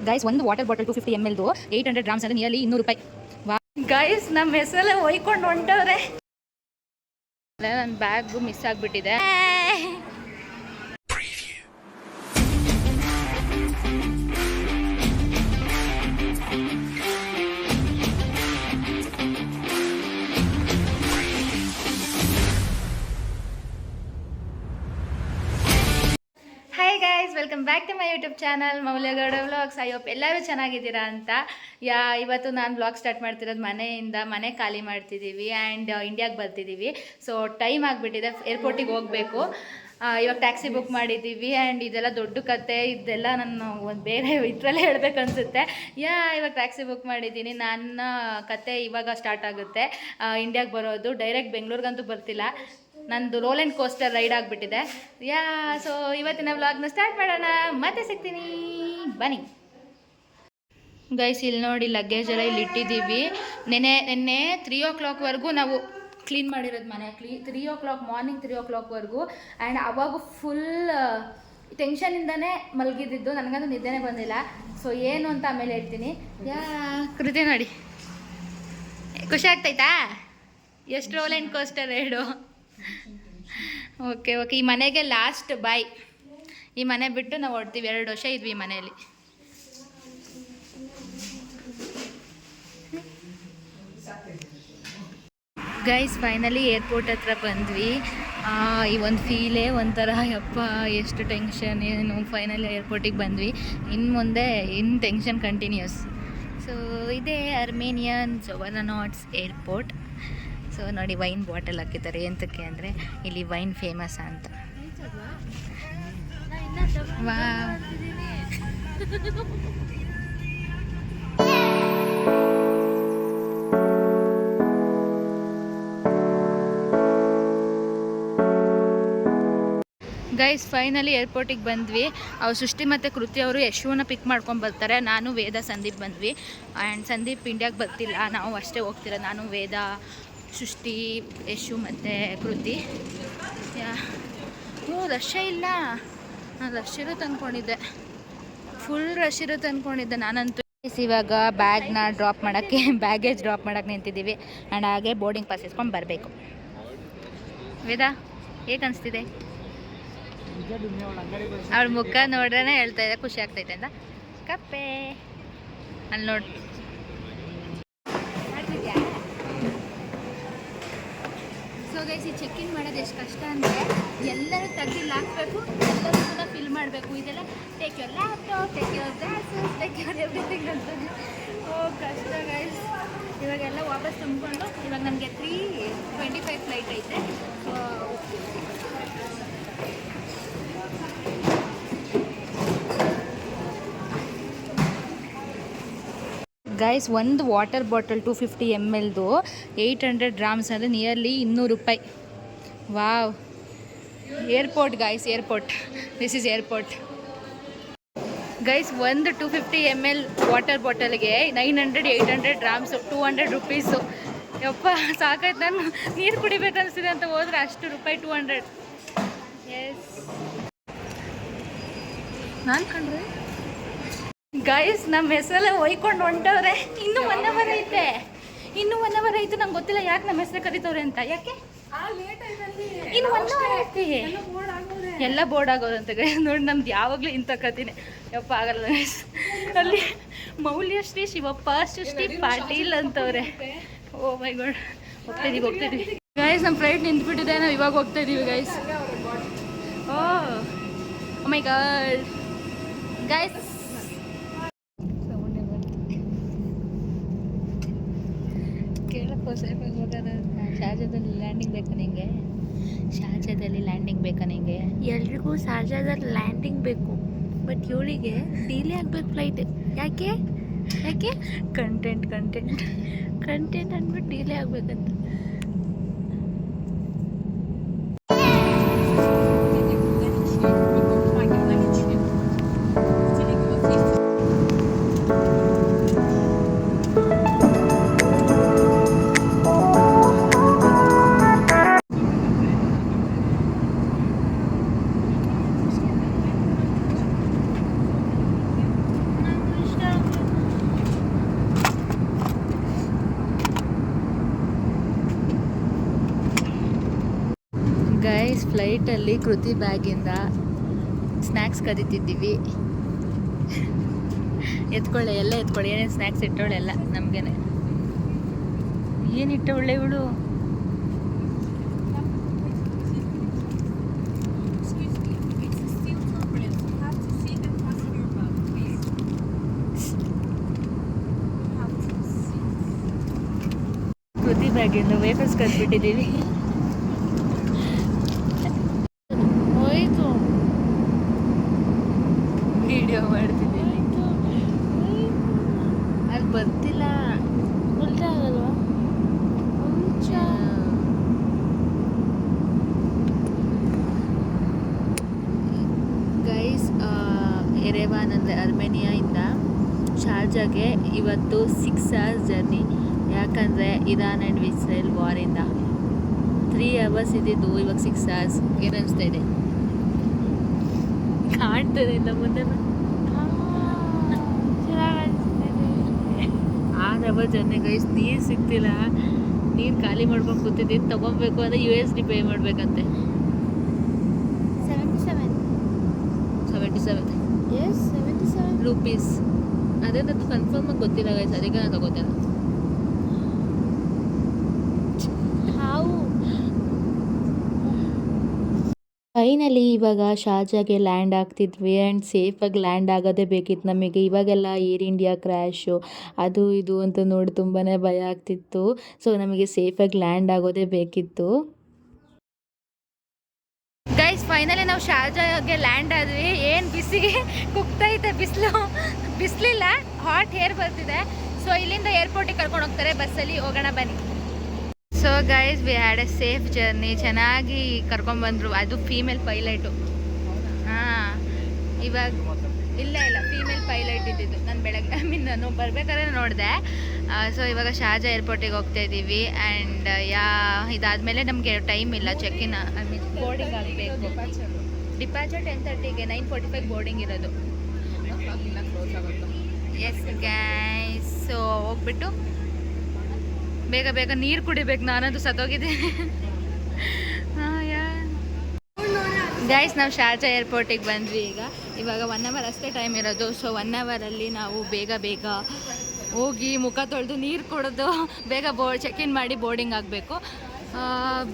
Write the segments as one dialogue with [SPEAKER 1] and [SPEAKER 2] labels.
[SPEAKER 1] Guys ಒಂದು water bottle 250 ml 800 grams ಅಂದರೆ nearly 200 ರೂಪಾಯಿ. ಗೈಸ್ ನಮ್ಮ ಹೆಸರಲ್ಲೇ ಒಯ್ಕೊಂಡು ಹೊಂಟವ್ರೆ. ನನ್ನ ಬ್ಯಾಗು ಮಿಸ್ ಆಗಿಬಿಟ್ಟಿದೆ. Welcome back to my YouTube channel Moulya Gowda vlogs. I hope ಎಲ್ಲರೂ ಚೆನ್ನಾಗಿದ್ದೀರಾ ಅಂತ. ಇವತ್ತು ನಾನು ವ್ಲಾಗ್ ಸ್ಟಾರ್ಟ್ ಮಾಡ್ತಿರೋದು ಮನೆಯಿಂದ. ಮನೆ ಖಾಲಿ ಮಾಡ್ತಿದ್ದೀವಿ ಆ್ಯಂಡ್ ಇಂಡಿಯಾಗೆ ಬರ್ತಿದ್ದೀವಿ. ಸೊ ಟೈಮ್ ಆಗಿಬಿಟ್ಟಿದೆ, ಏರ್ಪೋರ್ಟಿಗೆ ಹೋಗಬೇಕು. ಇವಾಗ ಟ್ಯಾಕ್ಸಿ ಬುಕ್ ಮಾಡಿದ್ದೀವಿ ಆ್ಯಂಡ್ ಇದೆಲ್ಲ ದೊಡ್ಡ ಕತೆ. ಇದೆಲ್ಲ ನಾನು ಒಂದು ಬೇರೆ ಇದರಲ್ಲೇ ಹೇಳ್ಬೇಕು ಅನಿಸುತ್ತೆ. ಇವಾಗ ಟ್ಯಾಕ್ಸಿ ಬುಕ್ ಮಾಡಿದ್ದೀನಿ. ನನ್ನ ಕತೆ ಇವಾಗ ಸ್ಟಾರ್ಟ್ ಆಗುತ್ತೆ. ಇಂಡಿಯಾಗೆ ಬರೋದು ಡೈರೆಕ್ಟ್ ಬೆಂಗಳೂರಿಗಂತೂ ಬರ್ತಿಲ್ಲ. ನಂದು ರೋಲ್ ಆ್ಯಂಡ್ ಕೋಸ್ಟರ್ ರೈಡ್ ಆಗಿಬಿಟ್ಟಿದೆ. ಸೊ ಇವತ್ತಿನ ವ್ಲಾಗ್ನ ಸ್ಟಾರ್ಟ್ ಮಾಡೋಣ. ಮತ್ತೆ ಸಿಗ್ತೀನಿ, ಬನ್ನಿ ಗೈಸ್. ಇಲ್ಲಿ ನೋಡಿ ಲಗೇಜ್ ಎಲ್ಲ ಇಲ್ಲಿ ಇಟ್ಟಿದ್ದೀವಿ. ನೆನ್ನೆ 3 o'clockವರೆಗೂ ನಾವು ಕ್ಲೀನ್ ಮಾಡಿರೋದು ಮನೆ. 3 o'clock ಮಾರ್ನಿಂಗ್ 3 o'clockವರೆಗೂ. ಆ್ಯಂಡ್ ಅವಾಗ ಫುಲ್ ಟೆನ್ಷನಿಂದನೇ ಮಲಗಿದ್ದು. ನನಗಂತೂ ನಿದ್ದೆನೇ ಬಂದಿಲ್ಲ. ಸೊ ಏನು ಅಂತ ಆಮೇಲೆ ಹೇಳ್ತೀನಿ. ಕೃತಿ ನೋಡಿ, ಖುಷಿ ಆಗ್ತೈತಾ? ಎಷ್ಟು roll and coaster raid. Okay. ಈ ಮನೆಗೆ ಲಾಸ್ಟ್ ಬಾಯ್. ಈ ಮನೆ ಬಿಟ್ಟು ನಾವು ಹೊಡ್ತೀವಿ. 2 ವರ್ಷ ಇದ್ವಿ ಈ ಮನೆಯಲ್ಲಿ. ಗೈಸ್ ಫೈನಲಿ ಏರ್ಪೋರ್ಟ್ ಹತ್ರ ಬಂದ್ವಿ. ಈ ಒಂದು ಫೀಲೇ ಒಂಥರ, ಯಪ್ಪ ಎಷ್ಟು ಟೆನ್ಷನ್ ಏನು. ಫೈನಲಿ ಏರ್ಪೋರ್ಟಿಗೆ ಬಂದ್ವಿ. ಇನ್ನು ಮುಂದೆ ಟೆನ್ಷನ್ ಕಂಟಿನ್ಯೂಸ್. ಸೊ ಇದೇ ಅರ್ಮೇನಿಯನ್ ಜೊವನನಾಟ್ಸ್ ಏರ್ಪೋರ್ಟ್. ಸೊ ನೋಡಿ, ವೈನ್ ಬಾಟಲ್ ಹಾಕಿದ್ದಾರೆ. ಎಂತಕ್ಕೆ ಅಂದರೆ ಇಲ್ಲಿ ವೈನ್ ಫೇಮಸ್ ಅಂತ. ಗೈಸ್ ಫೈನಲಿ ಏರ್ಪೋರ್ಟಿಗೆ ಬಂದ್ವಿ. ಅವ್ರು ಸೃಷ್ಟಿ ಮತ್ತು ಕೃತಿ ಅವರು ಯಶುವನ್ನ ಪಿಕ್ ಮಾಡ್ಕೊಂಡು ಬರ್ತಾರೆ. ನಾನು ವೇದ ಸಂದೀಪ್ ಬಂದ್ವಿ. ಆ್ಯಂಡ್ ಸಂದೀಪ್ ಇಂಡಿಯಾಗೆ ಬರ್ತಿಲ್ಲ, ನಾವು ಅಷ್ಟೇ ಹೋಗ್ತಿರೋದು. ನಾನು ವೇದ, ಸೃಷ್ಟಿ, ಯಶು ಮತ್ತು ಕೃತಿ. ರಶ್ ಇಲ್ಲ. ನಾನು ರಶ್ ಇರುತ್ತೆ ಅಂದ್ಕೊಂಡಿದ್ದೆ, ಫುಲ್ ರಶ್ ಇರುತ್ತೆ ಅಂದ್ಕೊಂಡಿದ್ದೆ ನಾನಂತೂ. ಇವಾಗ ಬ್ಯಾಗ್ನ ಡ್ರಾಪ್ ಮಾಡೋಕ್ಕೆ, ಬ್ಯಾಗೇಜ್ ಡ್ರಾಪ್ ಮಾಡೋಕ್ಕೆ ನಿಂತಿದ್ದೀವಿ. ಆ್ಯಂಡ್ ಹಾಗೆ ಬೋರ್ಡಿಂಗ್ ಪಾಸ್ ಇಸ್ಕೊಂಡು ಬರಬೇಕು. ವೇದ ಹೇಗೆ ಅನಿಸ್ತಿದೆ? ಅವಳ ಮುಖ ನೋಡ್ರೇ ಹೇಳ್ತಾ ಇದೆ ಖುಷಿ ಆಗ್ತೈತೆ ಅಂತ. ಕಪ್ಪೆ ಅಲ್ಲಿ ನೋಡಿ. ಸೊ ಗೈಸ್, ಈ ಚೆಕ್ಕಿಂಗ್ ಮಾಡೋದು ಎಷ್ಟು ಕಷ್ಟ ಅಂದರೆ ಎಲ್ಲರೂ ತೆಗ್ದಿಲ್ಲ ಹಾಕಬೇಕು, ಎಲ್ಲರೂ ಕೂಡ ಫಿಲ್ ಮಾಡಬೇಕು. ಇದೆಲ್ಲ take your laptop, take your glasses, take your everything ಅಂತಾನೆ. ಕಷ್ಟ ಗೈಸ್. ಇವಾಗೆಲ್ಲ ವಾಪಸ್ ತುಂಬಿಕೊಂಡು, ಇವಾಗ ನಮಗೆ 3:25 ಫ್ಲೈಟ್ ಐತೆ. ಸೊ ಗೈಸ್ ಒಂದು ವಾಟರ್ ಬಾಟಲ್ 250 ml 800 ಗ್ರಾಮ್ಸ್ ಅಂದರೆ ನಿಯರ್ಲಿ 200 ರೂಪಾಯಿ. Wow. Airport guys, airport. This is airport guys. ಒಂದು 250 ml ವಾಟರ್ ಬಾಟಲ್ಗೆ 900-800 ಗ್ರಾಮ್ಸು, 200 ರುಪೀಸು. ಯಪ್ಪ ಸಾಕಾಯ್ತು. ನಾನು ನೀರು ಕುಡಿಬೇಕನ್ನಿಸಿದೆ ಅಂತ ಹೋದ್ರೆ ಅಷ್ಟು ರೂಪಾಯಿ, 200. ಎಸ್ ನಾನು ಕಂಡ್ರೆ ಗೈಸ್ ನಮ್ಮ ಹೆಸರಲ್ಲೇ ಒಯ್ಕೊಂಡು ಹೊಂಟವ್ರೆ. ಇನ್ನೂ 1 hour ಐತೆ, ಇನ್ನೂ 1 hour ಐತೆ. ನಂಗೆ ಗೊತ್ತಿಲ್ಲ ಯಾಕೆ ನಮ್ಮ ಹೆಸರು ಕರೀತವ್ರೆ ಅಂತ. ಯಾಕೆ ಇನ್ನು 1 hour ಐತಿ, ಎಲ್ಲ ಬೋರ್ಡ್ ಆಗೋದಂತೆ ಗೈಸ್. ನೋಡಿ ನಮ್ದು ಯಾವಾಗಲೂ ಇಂಥ ಕಥೆನೇ. ಯಪ್ಪ ಆಗಲ್ಲ ಗೈಸ್. ಅಲ್ಲಿ ಮೌಲ್ಯಶ್ರೀ ಶಿವಪ್ಪ ಸೃಷ್ಟಿ ಪಾಟೀಲ್ ಅಂತವ್ರೆ. ಓ ಮೈ ಗಾಡ್. ಹೋಗ್ತಾಯಿದ್ದೀವಿ ಗೈಸ್. ನಮ್ಮ ಫ್ಲೈಟ್ ನಿಂತ್ಬಿಟ್ಟಿದೆ, ನಾವು ಇವಾಗ ಹೋಗ್ತಾಯಿದ್ದೀವಿ ಗೈಸ್. ಓ ಮೈ ಗಾಡ್ ಗೈಸ್. ಶಾರ್ಜಾದಲ್ಲಿ ಲ್ಯಾಂಡಿಂಗ್ ಬೇಕಾ ನಿಂಗೆ? ಶಾರ್ಜಾದಲ್ಲಿ ಲ್ಯಾಂಡಿಂಗ್ ಬೇಕಾ ನಿಂಗೆ? ಎಲ್ರಿಗೂ ಶಾರ್ಜಾದಲ್ಲಿ ಲ್ಯಾಂಡಿಂಗ್ ಬೇಕು, ಬಟ್ ಇವಳಿಗೆ ಡಿಲೇ ಆಗ್ಬೇಕು ಫ್ಲೈಟ್. ಯಾಕೆ ಕಂಟೆಂಟ್ ಅಂದ್ಬಿಟ್ಟು ಡಿಲೇ ಆಗ್ಬೇಕಂತ. ಫ್ಲೈಟಲ್ಲಿ ಕೃತಿ ಬ್ಯಾಗಿಂದ ಸ್ನ್ಯಾಕ್ಸ್ ಕದೀತಿದ್ದೀವಿ. ಎತ್ಕೊಳ್ಳೆ, ಎಲ್ಲ ಎತ್ಕೊಳ್ಳಿ, ಏನೇನು ಸ್ನ್ಯಾಕ್ಸ್ ಇಟ್ಟವಳೆಲ್ಲ ನಮಗೇನೆ. ಏನಿಟ್ಟವಳೆ ಇವಳು? ಕೃತಿ ಬ್ಯಾಗಿಂದ ವೇಫರ್ಸ್ ಕದ್ಬಿಟ್ಟಿದ್ದೀವಿ. ಹೋಯ್ತು, ವಿಡಿಯೋ ಮಾಡ್ತಿದ್ದೀವಿ. ಅಲ್ಲಿ ಬರ್ತಿಲ್ಲ, ಆಗಲ್ವಾ? ಗೈಸ್, ಎರೆವಾನ್ ಅಂದರೆ ಅರ್ಮೇನಿಯಾಯಿಂದ ಶಾರ್ಜಾಗೆ ಇವತ್ತು 6 hours ಜರ್ನಿ. ಯಾಕಂದರೆ ಇರಾನ್ ಆ್ಯಂಡ್ ಇಸ್ರೇಲ್ ವಾರಿಂದ 3 hours ಇದ್ದಿದ್ದು ಇವಾಗ 6 hours. ಏನು ಅನಿಸ್ತಾ ಇದೆ? ಕಾಣ್ತದೆ ಇಲ್ಲ ಮುಂದೆ 6 hours ಜರ್ನಿ ಗೈಸ್. ನೀರು ಸಿಗ್ತಿಲ್ಲ, ನೀರು ಖಾಲಿ ಮಾಡ್ಕೊಂಡು ಕೂತಿದ್ದೀನಿ. ತೊಗೊಬೇಕು ಅಂದರೆ USD ಪೇ ಮಾಡಬೇಕಂತೆ. 77 ರೂಪೀಸ್. ಅದೇ ಅದು ಕನ್ಫರ್ಮಾಗಿ ಗೊತ್ತಿಲ್ಲ ಗೈಸ್, ಅದಕ್ಕೆ ನಾನು ತಗೋತೇನೆ. ಫೈನಲಿ ಇವಾಗ ಶಾರ್ಜಾಗೆ ಲ್ಯಾಂಡ್ ಆಗ್ತಿದ್ವಿ ಆ್ಯಂಡ್ ಸೇಫಾಗಿ ಲ್ಯಾಂಡ್ ಆಗೋದೇ ಬೇಕಿತ್ತು ನಮಗೆ. ಇವಾಗೆಲ್ಲ ಏರ್ ಇಂಡಿಯಾ ಕ್ರ್ಯಾಶು ಅದು ಇದು ಅಂತ ನೋಡಿ ತುಂಬಾ ಭಯ ಆಗ್ತಿತ್ತು. ಸೊ ನಮಗೆ ಸೇಫಾಗಿ ಲ್ಯಾಂಡ್ ಆಗೋದೇ ಬೇಕಿತ್ತು. ಗೈಸ್, ಫೈನಲಿ ನಾವು ಶಾರ್ಜಾಗೆ ಲ್ಯಾಂಡ್ ಆದ್ವಿ. ಏನು ಬಿಸಿಗೆ ಕುಗ್ತೈತೆ ಬಿಸಿಲಿಲ್ಲ, ಹಾಟ್ ಏರ್ ಬರ್ತಿದೆ. ಸೊ ಇಲ್ಲಿಂದ ಏರ್ಪೋರ್ಟಿಗೆ ಕರ್ಕೊಂಡು ಹೋಗ್ತಾರೆ ಬಸ್ಸಲ್ಲಿ. ಹೋಗೋಣ ಬನ್ನಿ. So guys, we had A safe journey. ಚೆನ್ನಾಗಿ ಕರ್ಕೊಂಡ್ಬಂದರು. ಅದು ಫೀಮೇಲ್ ಪೈಲಟು. ಹಾಂ, ಇವಾಗ ಇಲ್ಲ ಫೀಮೇಲ್ ಪೈಲಟ್ ಇದ್ದಿದ್ದು. ನಾನು ಬೆಳಗ್ಗೆ ನಾನು ಬರ್ಬೇಕಾದ್ರೆ ನೋಡಿದೆ. ಸೊ ಇವಾಗ ಶಾರ್ಜಾ ಏರ್ಪೋರ್ಟಿಗೆ ಹೋಗ್ತಾ ಇದ್ದೀವಿ. ಆ್ಯಂಡ್ ಇದಾದಮೇಲೆ ನಮಗೆ ಟೈಮ್ ಇಲ್ಲ, ಚೆಕ್ಇನ್ ಬೋರ್ಡಿಂಗ್ ಆಗಬೇಕು. ಡಿಪಾರ್ಚರ್ 10:30ಗೆ, 9:45 ಬೋರ್ಡಿಂಗ್ ಇರೋದು. ಎಸ್ ಗೈಸ್, ಸೊ ಹೋಗ್ಬಿಟ್ಟು ಬೇಗ ನೀರು ಕುಡಿಬೇಕು. ನಾನಂತೂ ಸತ್ತೋಗಿದ್ದೀನಿ. ಗೈಸ್, ನಾವು ಶಾರ್ಜಾ ಏರ್ಪೋರ್ಟಿಗೆ ಬಂದ್ವಿ. ಇವಾಗ 1 hour ಅಷ್ಟೇ ಟೈಮ್ ಇರೋದು. ಸೊ 1 hour ನಾವು ಬೇಗ ಹೋಗಿ ಮುಖ ತೊಳೆದು ನೀರು ಕುಡಿದು ಬೇಗ ಚೆಕ್-ಇನ್ ಮಾಡಿ ಬೋರ್ಡಿಂಗ್ ಆಗಬೇಕು.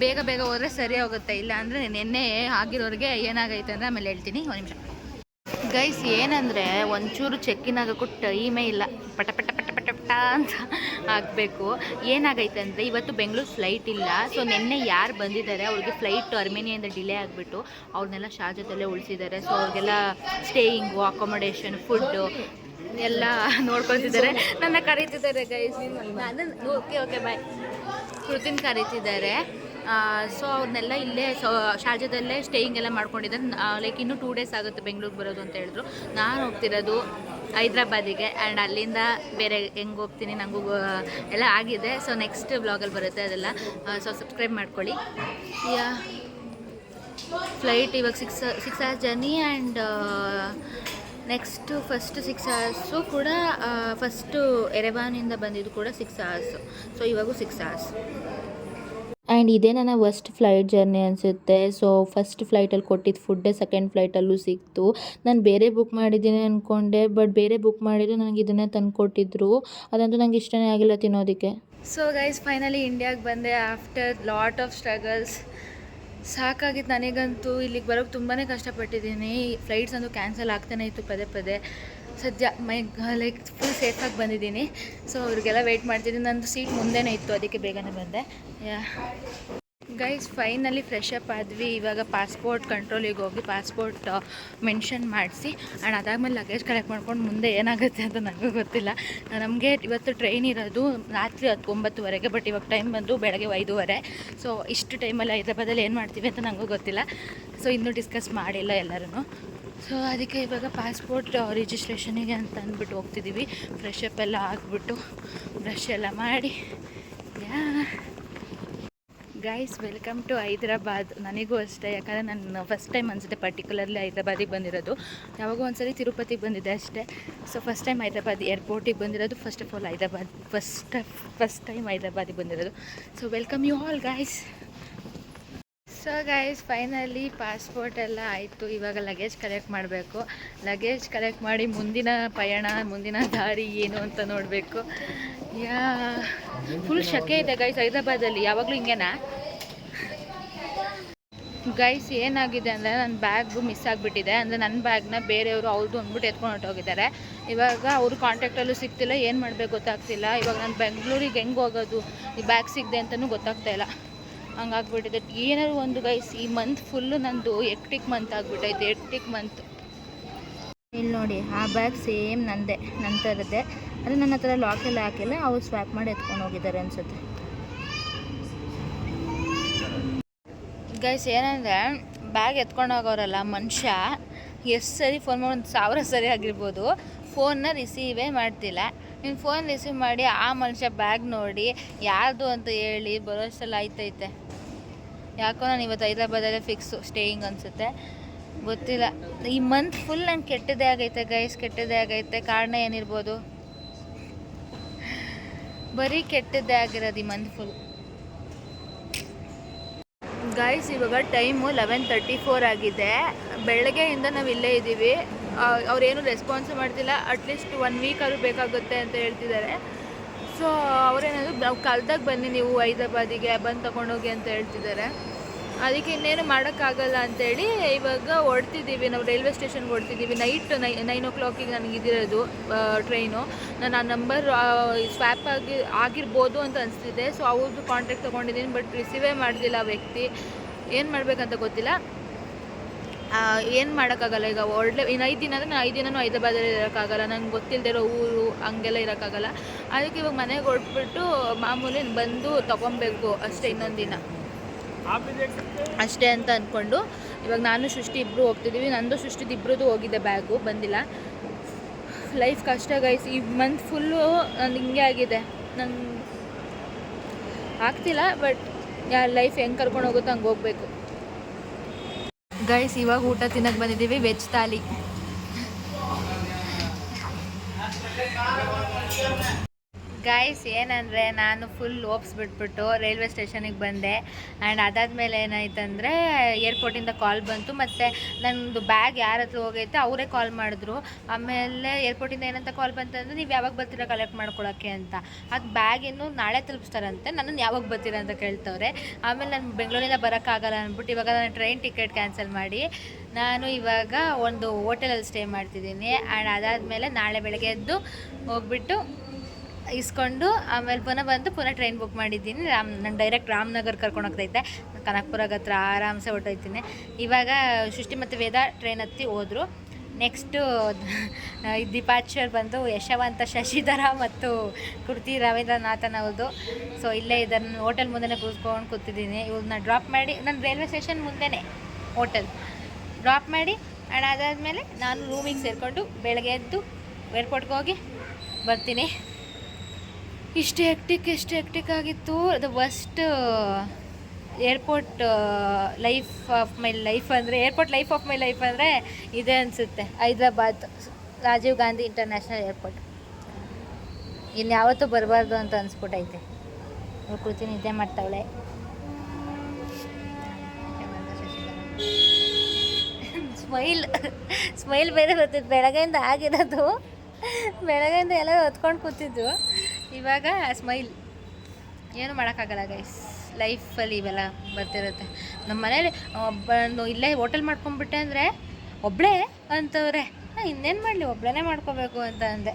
[SPEAKER 1] ಬೇಗ ಹೋದರೆ ಸರಿ ಹೋಗುತ್ತೆ. ಇಲ್ಲ ಅಂದರೆ ನಿನ್ನೆ ಆಗಿರೋರಿಗೆ ಏನಾಗೈತೆ ಅಂದರೆ ಆಮೇಲೆ ಹೇಳ್ತೀನಿ. ಒಂದು ನಿಮಿಷ ಗೈಸ್. ಏನಂದರೆ ಒಂಚೂರು ಚೆಕ್-ಇನ್ ಆಗೋಕ್ಕೂ ಟೈಮೇ ಇಲ್ಲ. ಪಟ ಅಂತ ಆಗಬೇಕು. ಏನಾಗೈತೆ ಅಂದರೆ ಇವತ್ತು ಬೆಂಗಳೂರು ಫ್ಲೈಟ್ ಇಲ್ಲ. ಸೊ ನಿನ್ನೆ ಯಾರು ಬಂದಿದ್ದಾರೆ ಅವ್ರಿಗೆ ಫ್ಲೈಟ್ ಅರ್ಮೇನಿಯಿಂದ ಡಿಲೇ ಆಗಿಬಿಟ್ಟು ಅವ್ರನ್ನೆಲ್ಲ ಶಾರ್ಜಾದಲ್ಲೇ ಉಳಿಸಿದ್ದಾರೆ. ಸೊ ಅವ್ರಿಗೆಲ್ಲ ಸ್ಟೇಯಿಂಗು, ಅಕೊಮಡೇಷನ್, ಫುಡ್ಡು ಎಲ್ಲ ನೋಡ್ಕೊತಿದ್ದಾರೆ. ನನ್ನ ಕರೀತಿದ್ದಾರೆ ಗೈಸ್. ನಾನು ಓಕೆ ಬಾಯ್. ಕೃತಿನ ಕರೀತಿದ್ದಾರೆ. ಸೊ ಅವ್ರನ್ನೆಲ್ಲ ಇಲ್ಲೇ ಶಾರ್ಜಾದಲ್ಲೇ ಸ್ಟೇಯಿಂಗ್ ಎಲ್ಲ ಮಾಡ್ಕೊಂಡಿದ್ದಾರೆ. ಲೈಕ್ ಇನ್ನೂ 2 days ಆಗುತ್ತೆ ಬೆಂಗಳೂರಿಗೆ ಬರೋದು ಅಂತ ಹೇಳಿದ್ರು. ನಾನು ಹೋಗ್ತಿರೋದು ಹೈದ್ರಾಬಾದಿಗೆ. ಆ್ಯಂಡ್ ಅಲ್ಲಿಂದ ಬೇರೆ ಹೆಂಗೆ ಹೋಗ್ತೀನಿ ನನಗೂ ಎಲ್ಲ ಆಗಿದೆ. ಸೊ ನೆಕ್ಸ್ಟ್ ವ್ಲಾಗಲ್ಲಿ ಬರುತ್ತೆ ಅದೆಲ್ಲ. ಸೊ ಸಬ್ಸ್ಕ್ರೈಬ್ ಮಾಡ್ಕೊಳ್ಳಿ. ಫ್ಲೈಟ್ ಇವಾಗ 6 hours journey. And next first 6 hours ಕೂಡ ಫಸ್ಟು ಎರೆವಾನಿಂದ ಬಂದಿದ್ದು ಕೂಡ 6 hours. ಸೊ ಇವಾಗೂ 6 hours. ಆ್ಯಂಡ್ ಇದೇ ನನ್ನ ಫಸ್ಟ್ ಫ್ಲೈಟ್ ಜರ್ನಿ ಅನಿಸುತ್ತೆ. ಸೊ ಫಸ್ಟ್ ಫ್ಲೈಟಲ್ಲಿ ಕೊಟ್ಟಿದ್ದು ಫುಡ್ಡೇ ಸೆಕೆಂಡ್ ಫ್ಲೈಟಲ್ಲೂ ಸಿಕ್ತು. ನಾನು ಬೇರೆ ಬುಕ್ ಮಾಡಿದ್ದೀನಿ ಅಂದ್ಕೊಂಡೆ, ಬಟ್ ಬೇರೆ ಬುಕ್ ಮಾಡಿದ್ದು ನನಗೆ ಇದನ್ನೇ ತಂದು ಕೊಟ್ಟಿದ್ರು. ಅದಂತೂ ನನಗೆ ಇಷ್ಟನೇ ಆಗಿಲ್ಲ ತಿನ್ನೋದಕ್ಕೆ. ಸೊ ಗೈಸ್, ಫೈನಲಿ ಇಂಡಿಯಾಗೆ ಬಂದೆ ಆಫ್ಟರ್ ಲಾಟ್ ಆಫ್ ಸ್ಟ್ರಗಲ್ಸ್. ಸಾಕಾಗಿತ್ತು ನನಗಂತೂ. ಇಲ್ಲಿಗೆ ಬರೋಕ್ಕೆ ತುಂಬಾ ಕಷ್ಟಪಟ್ಟಿದ್ದೀನಿ. ಫ್ಲೈಟ್ಸ್ ಅಂತೂ ಕ್ಯಾನ್ಸಲ್ ಆಗ್ತಾನೆ ಇತ್ತು ಪದೇ. ಸದ್ಯ ಲೈಕ್ ಫುಲ್ ಸೇಫಾಗಿ ಬಂದಿದ್ದೀನಿ. ಸೊ ಅವ್ರಿಗೆಲ್ಲ ವೆಯ್ಟ್ ಮಾಡ್ತಿದ್ದೀನಿ. ನಂದು ಸೀಟ್ ಮುಂದೆನೇ ಇತ್ತು, ಅದಕ್ಕೆ ಬೇಗನೆ ಬಂದೆ. ಗೈಸ್, ಫೈನಲಿ ಫ್ರೆಶ್ ಅಪ್ ಆದ್ವಿ. ಇವಾಗ ಪಾಸ್ಪೋರ್ಟ್ ಕಂಟ್ರೋಲಿಗೆ ಹೋಗಿ ಪಾಸ್ಪೋರ್ಟ್ ಮೆನ್ಷನ್ ಮಾಡಿಸಿ ಆ್ಯಂಡ್ ಅದಾದಮೇಲೆ ಲಗೇಜ್ ಕಲೆಕ್ಟ್ ಮಾಡ್ಕೊಂಡು ಮುಂದೆ ಏನಾಗುತ್ತೆ ಅಂತ ನನಗೂ ಗೊತ್ತಿಲ್ಲ. ನಮಗೆ ಇವತ್ತು ಟ್ರೈನ್ ಇರೋದು ರಾತ್ರಿ 9:30, ಬಟ್ ಇವಾಗ ಟೈಮ್ ಬಂದು ಬೆಳಗ್ಗೆ 5:30. ಸೊ ಇಷ್ಟು ಟೈಮಲ್ಲಿ ಹೈದ್ರಾಬಾದಲ್ಲಿ ಏನು ಮಾಡ್ತೀವಿ ಅಂತ ನನಗೂ ಗೊತ್ತಿಲ್ಲ. ಸೊ ಇನ್ನೂ ಡಿಸ್ಕಸ್ ಮಾಡಿಲ್ಲ ಎಲ್ಲರೂ. ಸೊ ಅದಕ್ಕೆ ಇವಾಗ ಪಾಸ್ಪೋರ್ಟ್ ರಿಜಿಸ್ಟ್ರೇಷನಿಗೆ ಅಂತ ಅಂದ್ಬಿಟ್ಟು ಹೋಗ್ತಿದ್ದೀವಿ. ಫ್ರೆಶ್ ಅಪ್ ಎಲ್ಲ ಆಗಿಬಿಟ್ಟು ಬ್ರಷ್ ಎಲ್ಲ ಮಾಡಿ. Guys, welcome to Hyderabad. ನನಗೂ ಅಷ್ಟೇ, ಯಾಕಂದರೆ ನಾನು ಫಸ್ಟ್ ಟೈಮ್ ಅನಿಸುತ್ತೆ ಪರ್ಟಿಕ್ಯುಲರ್ಲಿ ಹೈದ್ರಾಬಾದಿಗೆ ಬಂದಿರೋದು. ಯಾವಾಗೋ ಒಂದ್ಸರಿ ತಿರುಪತಿಗೆ ಬಂದಿದ್ದೆ ಅಷ್ಟೇ. ಸೊ ಫಸ್ಟ್ ಟೈಮ್ ಹೈದ್ರಾಬಾದ್ ಏರ್ಪೋರ್ಟಿಗೆ ಬಂದಿರೋದು. First of all Hyderabad first time ಹೈದ್ರಾಬಾದಿಗೆ ಬಂದಿರೋದು. So welcome you all guys. So guys finally passport ಎಲ್ಲ ಆಯಿತು. ಇವಾಗ ಲಗೇಜ್ ಕಲೆಕ್ಟ್ ಮಾಡಬೇಕು. ಲಗೇಜ್ ಕಲೆಕ್ಟ್ ಮಾಡಿ ಮುಂದಿನ ಪಯಣ, ಮುಂದಿನ ದಾರಿ ಏನು ಅಂತ ನೋಡಬೇಕು. ಫುಲ್ ಶೆಕೆ ಇದೆ ಗೈಸ್ ಹೈದ್ರಾಬಾದಲ್ಲಿ. ಯಾವಾಗಲೂ ಹಿಂಗೇನಾ ಗೈಸ್? ಏನಾಗಿದೆ ಅಂದರೆ ನನ್ನ ಬ್ಯಾಗು ಮಿಸ್ ಆಗಿಬಿಟ್ಟಿದೆ. ಅಂದರೆ ನನ್ನ ಬ್ಯಾಗ್ನ ಬೇರೆಯವರು ಅವ್ರದ್ದು ಅಂದ್ಬಿಟ್ಟು ಎತ್ಕೊಂಡು ಹೊರಟೋಗಿದ್ದಾರೆ. ಇವಾಗ ಅವರು ಕಾಂಟ್ಯಾಕ್ಟಲ್ಲೂ ಸಿಗ್ತಿಲ್ಲ, ಏನು ಮಾಡಬೇಕು ಗೊತ್ತಾಗ್ತಿಲ್ಲ. ಇವಾಗ ನಾನು ಬೆಂಗಳೂರಿಗೆ ಹೆಂಗೆ ಹೋಗೋದು, ಈ ಬ್ಯಾಗ್ ಸಿಗದೆ ಅಂತಲೂ ಗೊತ್ತಾಗ್ತಾಯಿಲ್ಲ. ಹಂಗಾಗ್ಬಿಟ್ಟಿದೆ. ಏನಾದ್ರು ಒಂದು ಗೈಸ್, ಈ ಮಂತ್ ಫುಲ್ಲು ನಂದು ಎಕ್ಟಿಕ್ ಮಂತ್ ಆಗಿಬಿಟ್ಟೈತೆ. ಎಕ್ಟಿಕ್ ಮಂತ್. ಇಲ್ಲಿ ನೋಡಿ, ಆ ಬ್ಯಾಗ್ ಸೇಮ್ ನಂದೇ, ನನ್ನ ಥರದ್ದೇ. ಅಂದರೆ ನನ್ನ ಹತ್ರ ಲಾಕೆಲ್ಲ ಹಾಕಿಲ್ಲ, ಅವ್ರು ಸ್ವ್ಯಾಪ್ ಮಾಡಿ ಎತ್ಕೊಂಡು ಹೋಗಿದ್ದಾರೆ ಅನಿಸುತ್ತೆ. ಗೈಸ್ ಏನಂದರೆ, ಬ್ಯಾಗ್ ಎತ್ಕೊಂಡು ಹೋಗೋರಲ್ಲ ಮನುಷ್ಯ ಎಷ್ಟು ಸರಿ ಫೋನ್ ಮಾಡಿ, 1000 ಸರಿ ಆಗಿರ್ಬೋದು, ಫೋನ್ನ ರಿಸೀವೇ ಮಾಡ್ತಿಲ್ಲ. ನೀನು ಫೋನ್ ರಿಸೀವ್ ಮಾಡಿ ಆ ಮನುಷ್ಯ ಬ್ಯಾಗ್ ನೋಡಿ ಯಾರ್ದು ಅಂತ ಹೇಳಿ ಬರೋಷ್ಟೆಲ್ಲ ಆಯ್ತೈತೆ. ಯಾಕೋ ನಾನು ಇವತ್ತು ಹೈದ್ರಾಬಾದಲ್ಲೇ ಫಿಕ್ಸು ಸ್ಟೇಯಿಂಗ್ ಅನಿಸುತ್ತೆ, ಗೊತ್ತಿಲ್ಲ. ಈ ಮಂತ್ ಫುಲ್ ನಂಗೆ ಕೆಟ್ಟದೇ ಆಗೈತೆ ಗೈಸ್, ಕೆಟ್ಟದೇ ಆಗೈತೆ. ಕಾರಣ ಏನಿರ್ಬೋದು? ಬರೀ ಕೆಟ್ಟದ್ದೇ ಆಗಿರೋದು ಈ ಮಂತ್ ಫುಲ್. ಗೈಸ್ ಇವಾಗ ಟೈಮು 11:34 ಆಗಿದೆ. ಬೆಳಗ್ಗೆಯಿಂದ ನಾವು ಇಲ್ಲೇ ಇದ್ದೀವಿ. ಅವ್ರೇನು ರೆಸ್ಪಾನ್ಸ್ ಮಾಡ್ತಿಲ್ಲ. ಅಟ್ಲೀಸ್ಟ್ 1 ವೀಕ್ ಆದರೂ ಬೇಕಾಗುತ್ತೆ ಅಂತ ಹೇಳ್ತಿದ್ದಾರೆ. ಸೊ ಅವರೇನಾದ್ರು ನಾವು ಕಲ್ದಾಗ ಬನ್ನಿ ನೀವು ಹೈದ್ರಾಬಾದಿಗೆ ಬಂದು ತೊಗೊಂಡೋಗಿ ಅಂತ ಹೇಳ್ತಿದ್ದಾರೆ. ಅದಕ್ಕೆ ಇನ್ನೇನು ಮಾಡೋಕ್ಕಾಗಲ್ಲ ಅಂತೇಳಿ ಇವಾಗ ಹೊಡ್ತಿದ್ದೀವಿ. ನಾವು ರೈಲ್ವೆ ಸ್ಟೇಷನ್ಗೆ ಹೊಡ್ತಿದ್ದೀವಿ. ನೈಟ್ 9 o'clock ನನಗೆ ಇದಿರೋದು ಟ್ರೈನು. ನಾನು ಆ ನಂಬರ್ ಸ್ವ್ಯಾಪ್ ಆಗಿರ್ಬೋದು ಅಂತ ಅನಿಸ್ತಿದೆ. ಸೊ ಅವ್ರದ್ದು ಕಾಂಟ್ಯಾಕ್ಟ್ ತೊಗೊಂಡಿದ್ದೀನಿ, ಬಟ್ ರಿಸೀವೇ ಮಾಡಲಿಲ್ಲ ಆ ವ್ಯಕ್ತಿ. ಏನು ಮಾಡಬೇಕಂತ ಗೊತ್ತಿಲ್ಲ. ಏನು ಮಾಡೋಕ್ಕಾಗಲ್ಲ. ಈಗ ಇನ್ನು 5 ದಿನ ಅಂದರೆ ನಾನು 5 ದಿನವೂ ಹೈದ್ರಾಬಾದಲ್ಲಿ ಇರೋಕ್ಕಾಗಲ್ಲ. ನಂಗೆ ಗೊತ್ತಿಲ್ಲದೆ ಇರೋ ಊರು ಹಂಗೆಲ್ಲ ಇರೋಕ್ಕಾಗಲ್ಲ. ಅದಕ್ಕೆ ಇವಾಗ ಮನೆಗೆ ಹೊರಟ್ಬಿಟ್ಟು ಮಾಮೂಲಿ ಬಂದು ತೊಗೊಬೇಕು ಅಷ್ಟೇ, ಇನ್ನೊಂದು ದಿನ ಅಷ್ಟೇ ಅಂತ ಅಂದ್ಕೊಂಡು ಇವಾಗ ನಾನು ಸೃಷ್ಟಿ ಇಬ್ಬರು ಹೋಗ್ತಿದ್ದೀವಿ. ನಂದು ಸೃಷ್ಟಿದು ಇಬ್ಬರದು ಹೋಗಿದೆ, ಬ್ಯಾಗು ಬಂದಿಲ್ಲ. ಲೈಫ್ ಕಷ್ಟ ಗೈಸ್. ಈ ಮಂತ್ ಫುಲ್ಲು ನಂದು ಹಿಂಗೆ ಆಗಿದೆ. ನಂಗೆ ಆಗ್ತಿಲ್ಲ, ಬಟ್ ಲೈಫ್ ಹೆಂಗೆ ಕರ್ಕೊಂಡು ಹೋಗುತ್ತೋ ಹಂಗೆ ಹೋಗಬೇಕು. ಗೈಸ್ ಇವಾಗ ಊಟ ತಿನ್ನಕ್ಕೆ ಬಂದಿದ್ದೀವಿ, ವೆಜ್ ಥಾಲಿ. ಗೈಸ್ ಏನಂದರೆ, ನಾನು ಫುಲ್ ಹೋಪ್ಸ್ ಬಿಟ್ಬಿಟ್ಟು ರೈಲ್ವೆ ಸ್ಟೇಷನಿಗೆ ಬಂದೆ. ಆ್ಯಂಡ್ ಅದಾದಮೇಲೆ ಏನಾಯ್ತಂದರೆ, ಏರ್ಪೋರ್ಟಿಂದ ಕಾಲ್ ಬಂತು. ಮತ್ತು ನನ್ನದು ಬ್ಯಾಗ್ ಯಾರ ಹತ್ರ ಹೋಗೈತೆ ಅವರೇ ಕಾಲ್ ಮಾಡಿದ್ರು. ಆಮೇಲೆ ಏರ್ಪೋರ್ಟಿಂದ ಏನಂತ ಕಾಲ್ ಬಂತಂದರೆ, ನೀವು ಯಾವಾಗ ಬರ್ತೀರಾ ಕಲೆಕ್ಟ್ ಮಾಡ್ಕೊಳಕ್ಕೆ ಅಂತ. ಅದು ಬ್ಯಾಗ್ ಇನ್ನು ನಾಳೆ ತಲುಪಿಸ್ತಾರಂತೆ. ನನ್ನನ್ನು ಯಾವಾಗ ಬರ್ತೀರಾ ಅಂತ ಕೇಳ್ತವ್ರೆ. ಆಮೇಲೆ ನಾನು ಬೆಂಗಳೂರಿಂದ ಬರೋಕ್ಕಾಗಲ್ಲ ಅಂದ್ಬಿಟ್ಟು ಇವಾಗ ನಾನು ಟ್ರೈನ್ ಟಿಕೆಟ್ ಕ್ಯಾನ್ಸಲ್ ಮಾಡಿ ನಾನು ಇವಾಗ ಒಂದು ಹೋಟೆಲಲ್ಲಿ ಸ್ಟೇ ಮಾಡ್ತಿದ್ದೀನಿ. ಆ್ಯಂಡ್ ಅದಾದಮೇಲೆ ನಾಳೆ ಬೆಳಗ್ಗೆ ಎದ್ದು ಹೋಗ್ಬಿಟ್ಟು ಇಸ್ಕೊಂಡು ಆಮೇಲೆ ಪುನಃ ಟ್ರೈನ್ ಬುಕ್ ಮಾಡಿದ್ದೀನಿ. ನಾನು ಡೈರೆಕ್ಟ್ ರಾಮನಗರ್ ಕರ್ಕೊಂಡು ಹೋಗ್ತೈತೆ. ಕನಕಪುರಕ್ಕೆ ಹತ್ರ ಆರಾಮ್ಸೆ ಹೊರಟೋಯ್ತೀನಿ. ಇವಾಗ ಸೃಷ್ಟಿ ಮತ್ತು ವೇದ ಟ್ರೈನ್ ಹತ್ತಿ ಹೋದರು. ನೆಕ್ಸ್ಟು ಡಿಪಾರ್ಚರ್ ಬಂದು ಯಶವಂತ ಶಶಿಧರ ಮತ್ತು ಕೃತಿ ರವೀಂದ್ರನಾಥನ್ ಅವ್ರದ್ದು. ಸೊ ಇಲ್ಲೇ ಇದನ್ನು ಹೋಟೆಲ್ ಮುಂದೆ ಕೂತ್ಕೊಂಡು ಕೂತಿದ್ದೀನಿ. ಇವ್ರನ್ನ ಡ್ರಾಪ್ ಮಾಡಿ, ನಾನು ರೈಲ್ವೆ ಸ್ಟೇಷನ್ ಮುಂದೆನೇ ಹೋಟೆಲ್ ಡ್ರಾಪ್ ಮಾಡಿ, ಆ್ಯಂಡ್ ಅದಾದಮೇಲೆ ನಾನು ರೂಮಿಗೆ ಸೇರಿಕೊಂಡು ಬೆಳಗ್ಗೆ ಎದ್ದು ಏರ್ಪೋರ್ಟ್ಗೆ ಹೋಗಿ ಬರ್ತೀನಿ. ಎಷ್ಟು ಹೆಕ್ಟಿಕ್ ಆಗಿತ್ತು. ಅದು first airport life of my life ಅಂದರೆ, airport life of my life ಅಂದರೆ ಇದೇ ಅನಿಸುತ್ತೆ. Hyderabad Rajiv Gandhi International Airport. ಇನ್ಯಾವತ್ತೂ ಬರಬಾರ್ದು ಅಂತ ಅನಿಸ್ಬಿಟ್ಟೈತೆ. ಕೃತಿ ನಿದ್ದೆ ಮಾಡ್ತಾವಳೆ. ಸ್ಮೈಲ್ ಬೇರೆ ಬರ್ತಿತ್ತು. ಬೆಳಗ್ಗೆಯಿಂದ ಆಗಿರೋದು, ಬೆಳಗ್ಗೆಯಿಂದ ಎಲ್ಲ ಹೊತ್ಕೊಂಡು ಕೂತಿದ್ದು. ಇವಾಗ ಸ್ಮೈಲ್. ಏನು ಮಾಡೋಕ್ಕಾಗಲ್ಲ ಗೈಸ್, ಲೈಫಲ್ಲಿ ಇವೆಲ್ಲ ಬರ್ತಿರುತ್ತೆ. ನಮ್ಮ ಮನೇಲಿ ಇಲ್ಲೇ ಹೋಟೆಲ್ ಮಾಡ್ಕೊಂಡ್ಬಿಟ್ಟೆ ಅಂದರೆ ಒಬ್ಬಳೇ ಅಂತವ್ರೆ. ಇನ್ನೇನು ಮಾಡಲಿ, ಒಬ್ಬಳೇ ಮಾಡ್ಕೋಬೇಕು ಅಂತ ಅಂದೆ.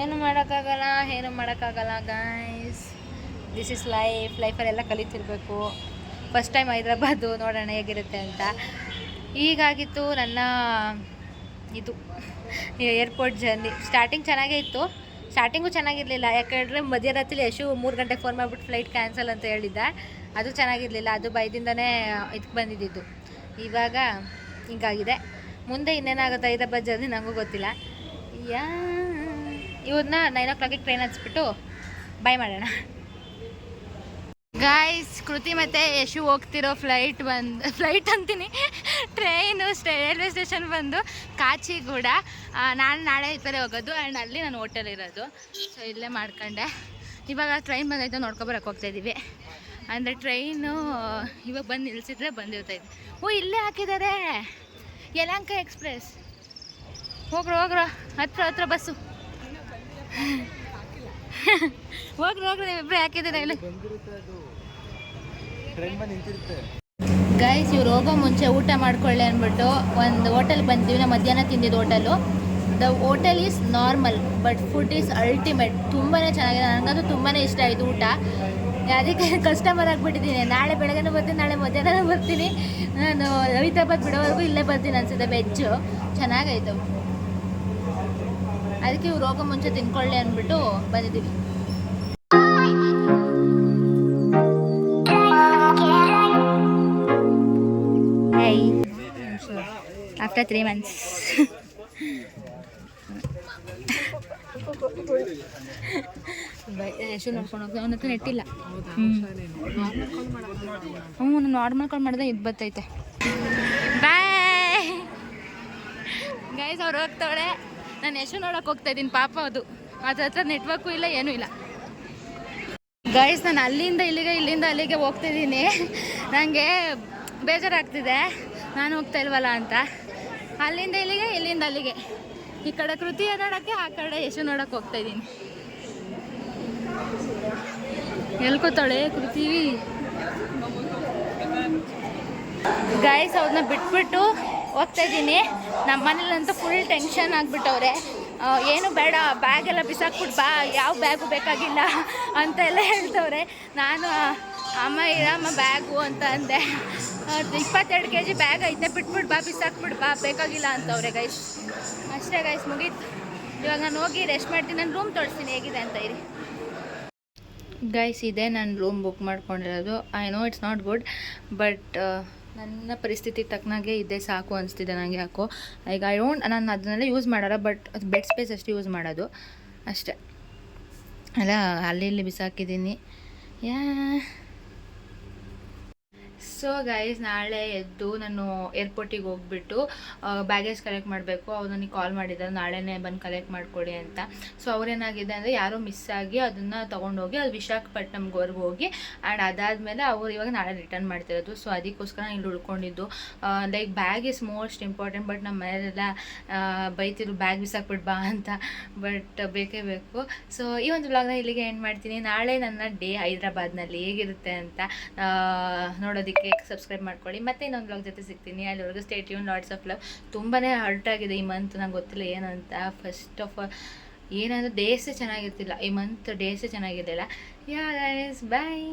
[SPEAKER 1] ಏನು ಮಾಡೋಕ್ಕಾಗಲ್ಲ ಗೈಸ್. ದಿಸ್ ಇಸ್ ಲೈಫಲ್ಲೆಲ್ಲ ಕಲಿತಿರ್ಬೇಕು. ಫಸ್ಟ್ ಟೈಮ್ ಹೈದ್ರಾಬಾದು, ನೋಡೋಣ ಹೇಗಿರುತ್ತೆ ಅಂತ. ಹೀಗಾಗಿತ್ತು ನನ್ನ ಇದು ಏರ್ಪೋರ್ಟ್ ಜರ್ನಿ. ಸ್ಟಾರ್ಟಿಂಗ್ ಚೆನ್ನಾಗೇ ಇತ್ತು. ಸ್ಟಾರ್ಟಿಂಗು ಚೆನ್ನಾಗಿರಲಿಲ್ಲ, ಯಾಕಂದರೆ ಮಧ್ಯರಾತ್ರಿ ಯಶು 3 ಗಂಟೆಗೆ ಫೋನ್ ಮಾಡಿಬಿಟ್ಟು ಫ್ಲೈಟ್ ಕ್ಯಾನ್ಸಲ್ ಅಂತ ಹೇಳಿದ್ದ. ಅದು ಚೆನ್ನಾಗಿರಲಿಲ್ಲ. ಅದು ಭಯದಿಂದನೇ ಇದಕ್ಕೆ ಬಂದಿದ್ದು. ಇವಾಗ ಹಿಂಗಾಗಿದೆ. ಮುಂದೆ ಇನ್ನೇನಾಗುತ್ತೆ ಹೈದ್ರಾಬಾದ್ ಜರ್ನಿ ನನಗೂ ಗೊತ್ತಿಲ್ಲ. ಇವ್ರನ್ನ 9 o'clock ಟ್ರೈನ್ ಹಚ್ಬಿಟ್ಟು ಬಾಯ್ ಮಾಡೋಣ. ಗಾಯ್ಸ್ ಕೃತಿ ಮತ್ತು ಯಶು ಹೋಗ್ತಿರೋ ಫ್ಲೈಟ್ ಅಂತೀನಿ, ಟ್ರೈನು ರೈಲ್ವೆ ಸ್ಟೇಷನ್ ಬಂದು ಕಾಚಿಗೂಡ. ನಾನು ನಾಳೆ ಈ ಥರ ಹೋಗೋದು. ಆ್ಯಂಡ್ ಅಲ್ಲಿ ನಾನು ಹೋಟೆಲ್ ಇರೋದು. ಸೊ ಇಲ್ಲೇ ಮಾಡ್ಕೊಂಡೆ. ಇವಾಗ ಟ್ರೈನ್ ಬಂದೈತೆ, ನೋಡ್ಕೊಬರಕ್ಕೆ ಹೋಗ್ತಾಯಿದ್ದೀವಿ. ಅಂದರೆ ಟ್ರೈನು ಇವಾಗ ಬಂದು ನಿಲ್ಸಿದ್ರೆ ಬಂದಿರ್ತೈತೆ. ಓ ಇಲ್ಲೇ ಹಾಕಿದ್ದಾರೆ ಯಲಹಂಕ ಎಕ್ಸ್ಪ್ರೆಸ್. ಹೋಗ್ರ ಹತ್ರ ಬಸ್ಸು. ಹೋಗ್ರಿ ನೀವಿಬ್ಬರೇ ಹಾಕಿದ್ದೀರಾ ಇಲ್ಲಿ. ಗೈಸ್ ಇವ್ರು ಹೋಗೋ ಮುಂಚೆ ಊಟ ಮಾಡ್ಕೊಳ್ಳಿ ಅಂದ್ಬಿಟ್ಟು ಒಂದು ಹೋಟೆಲ್ ಬಂದಿವಿ. ನಾವು ಮಧ್ಯಾಹ್ನ ತಿಂದಿದ್ದು hotel. The hotel is normal but food is ultimate. ತುಂಬಾ ಚೆನ್ನಾಗಿದೆ, ನನಗಂತೂ ತುಂಬಾ ಇಷ್ಟ ಆಯಿತು ಊಟ. ಅದಕ್ಕೆ ಕಸ್ಟಮರ್ ಆಗಿಬಿಟ್ಟಿದ್ದೀನಿ. ನಾಳೆ ಬೆಳಗ್ಗೆನೂ ಬರ್ತೀನಿ, ನಾಳೆ ಮಧ್ಯಾಹ್ನ ಬರ್ತೀನಿ. ನಾನು ಹೈದರಾಬಾದ್ ಬಿಡೋವರೆಗೂ ಇಲ್ಲೇ ಬರ್ತೀನಿ ಅನಿಸುತ್ತೆ. ವೆಜ್ಜು ಚೆನ್ನಾಗಾಯ್ತು. ಅದಕ್ಕೆ ಇವ್ರು ಹೋಗೋ ಮುಂಚೆ ತಿನ್ಕೊಳ್ಳಿ ಅಂದ್ಬಿಟ್ಟು ಬಂದಿದ್ದೀವಿ. After 3 months. ಎಷ್ಟು ನೋಡ್ಕೊಂಡು ಹೋಗ್ತಾ ಅವನ ಹತ್ರ ನೆಟ್ಟಿಲ್ಲ. ನಾನು ನಾರ್ಮಲ್ ಕಾಲ್ ಮಾಡಿದ್ರೆ ಇದು ಬರ್ತೈತೆ. ಬಾಯ್ ಗೈಸ್, ಅವ್ರು ಹೋಗ್ತಾವಳೆ. ನಾನು ಎಷ್ಟು ನೋಡೋಕೆ ಹೋಗ್ತಾ ಇದ್ದೀನಿ. ಪಾಪ ಅದು ಅದ್ರ ಹತ್ರ ನೆಟ್ವರ್ಕು ಇಲ್ಲ, ಏನೂ ಇಲ್ಲ. ಗೈಸ್, ನಾನು ಅಲ್ಲಿಂದ ಇಲ್ಲಿಗೆ ಇಲ್ಲಿಂದ ಅಲ್ಲಿಗೆ ಹೋಗ್ತಿದ್ದೀನಿ. ನನಗೆ ಬೇಜಾರಾಗ್ತಿದೆ ನಾನು ಹೋಗ್ತಾ ಇಲ್ವಲ್ಲ ಅಂತ. ಅಲ್ಲಿಂದ ಇಲ್ಲಿಗೆ ಇಲ್ಲಿಂದ ಅಲ್ಲಿಗೆ, ಈ ಕಡೆ ಕೃತಿ ನೋಡೋಕ್ಕೆ, ಆ ಕಡೆ ಯಶು ನೋಡೋಕೆ ಹೋಗ್ತಾಯಿದ್ದೀನಿ. ಎಲ್ಕೋತಾಳೆ ಕೃತಿ. ಗೈಸ್, ಅವ್ರನ್ನ ಬಿಟ್ಬಿಟ್ಟು ಹೋಗ್ತಾಯಿದ್ದೀನಿ. ನಮ್ಮ ಮನೇಲಂತೂ ಫುಲ್ ಟೆನ್ಷನ್ ಆಗಿಬಿಟ್ಟವ್ರೆ. ಏನು ಬೇಡ, ಬ್ಯಾಗೆಲ್ಲ ಬಿಸಾಕ್ಬಿಟ್ಟು ಬಾ, ಯಾವ ಬ್ಯಾಗು ಬೇಕಾಗಿಲ್ಲ ಅಂತ ಎಲ್ಲ ಹೇಳ್ತವ್ರೆ. ನಾನು ಅಮ್ಮ ಇರಮ್ಮ ಬ್ಯಾಗು ಅಂತ ಅಂದೆ. 22 kg ಬ್ಯಾಗ್ ಐತೆ, ಬಿಟ್ಬಿಟ್ಟು ಬಾ, ಬಿಸಾಕ್ಬಿಟ್ಟು ಬಾ, ಬೇಕಾಗಿಲ್ಲ ಅಂತವ್ರೆ ಗೈಸ್. ಅಷ್ಟೇ ಗೈಸ್, ಮುಗೀತು. ಇವಾಗ ನಾನು ಹೋಗಿ ರೆಸ್ಟ್ ಮಾಡ್ತೀನಿ. ನಾನು ರೂಮ್ ತೋರಿಸ್ತೀನಿ ಹೇಗಿದೆ ಅಂತ ಇರಿ. ಗೈಸ್, ಇದೆ ನಾನು ರೂಮ್ ಬುಕ್ ಮಾಡ್ಕೊಂಡಿರೋದು. I know it's not good, but ನನ್ನ ಪರಿಸ್ಥಿತಿ ತಕ್ಕನಾಗೆ ಇದೆ ಸಾಕು ಅನಿಸ್ತಿದೆ ನನಗೆ. ಯಾಕೋ ಈಗ ನಾನು ಅದನ್ನೆಲ್ಲ ಯೂಸ್ ಮಾಡಲ್ಲ, ಬಟ್ ಅದು ಬೆಡ್ ಸ್ಪೇಸ್ ಅಷ್ಟು ಯೂಸ್ ಮಾಡೋದು ಅಷ್ಟೇ. ಅಲ್ಲ ಅಲ್ಲಿ ಇಲ್ಲಿ ಬಿಸಾಕಿದ್ದೀನಿ. ಸೊ ಗೈಸ್, ನಾಳೆ ಎದ್ದು ನಾನು ಏರ್ಪೋರ್ಟಿಗೆ ಹೋಗ್ಬಿಟ್ಟು ಬ್ಯಾಗೇಜ್ ಕಲೆಕ್ಟ್ ಮಾಡಬೇಕು. ಅವ್ರು ನನಗೆ ಕಾಲ್ ಮಾಡಿದ್ದಾರೆ, ನಾಳೆನೇ ಬಂದು ಕಲೆಕ್ಟ್ ಮಾಡಿಕೊಡಿ ಅಂತ. ಸೊ ಅವ್ರೇನಾಗಿದೆ ಅಂದರೆ ಯಾರೋ ಮಿಸ್ ಆಗಿ ಅದನ್ನು ತೊಗೊಂಡೋಗಿ ಅದು ವಿಶಾಖಪಟ್ಟಣಮ್ವರೆಗೂ ಹೋಗಿ ಆ್ಯಂಡ್ ಅದಾದಮೇಲೆ ಅವ್ರು ಇವಾಗ ನಾಳೆ ರಿಟರ್ನ್ ಮಾಡ್ತಿರೋದು. ಸೊ ಅದಕ್ಕೋಸ್ಕರ ಇಲ್ಲಿ ಉಳ್ಕೊಂಡಿದ್ದು. Like bag is most important. But ನಮ್ಮ ಮನೆಯಲ್ಲೆಲ್ಲ ಬೈತಿದ್ರು ಬ್ಯಾಗ್ ಬಿಸಾಕ್ಬಿಟ್ಟು ಬಾ ಅಂತ. ಬಟ್ ಬೇಕೇ ಬೇಕು. ಸೊ ಈ ಒಂದು ವ್ಲಾಗ್ನ ಇಲ್ಲಿಗೆ ಎಂಡ್ ಮಾಡ್ತೀನಿ. ನಾಳೆ ನನ್ನ ಡೇ ಹೈದ್ರಾಬಾದ್ನಲ್ಲಿ ಹೇಗಿರುತ್ತೆ ಅಂತ ನೋಡೋದಕ್ಕೆ ಸಬ್ಸ್ಕ್ರೈಬ್ ಮಾಡ್ಕೊಳ್ಳಿ. ಮತ್ತೆ ಇನ್ನೊಂದು ವ್ಲಾಗ್ ಜೊತೆ ಸಿಗ್ತೀನಿ. ಅಲ್ಲಿವರೆಗೂ stay tune. Lots of love. ತುಂಬಾ ಹರ್ಟ್ ಆಗಿದೆ ಈ ಮಂತ್, ನಂಗೆ ಗೊತ್ತಿಲ್ಲ ಏನಂತ. ಫಸ್ಟ್ ಆಫ್ ಆಲ್ ಏನಂದ್ರೆ ಡೇಸೇ ಚೆನ್ನಾಗಿರ್ತಿಲ್ಲ ಈ ಮಂತ್, ಡೇಸೇ ಚೆನ್ನಾಗಿರಲಿಲ್ಲ. ಯಾ ಗೈಸ್, ಬಾಯ್.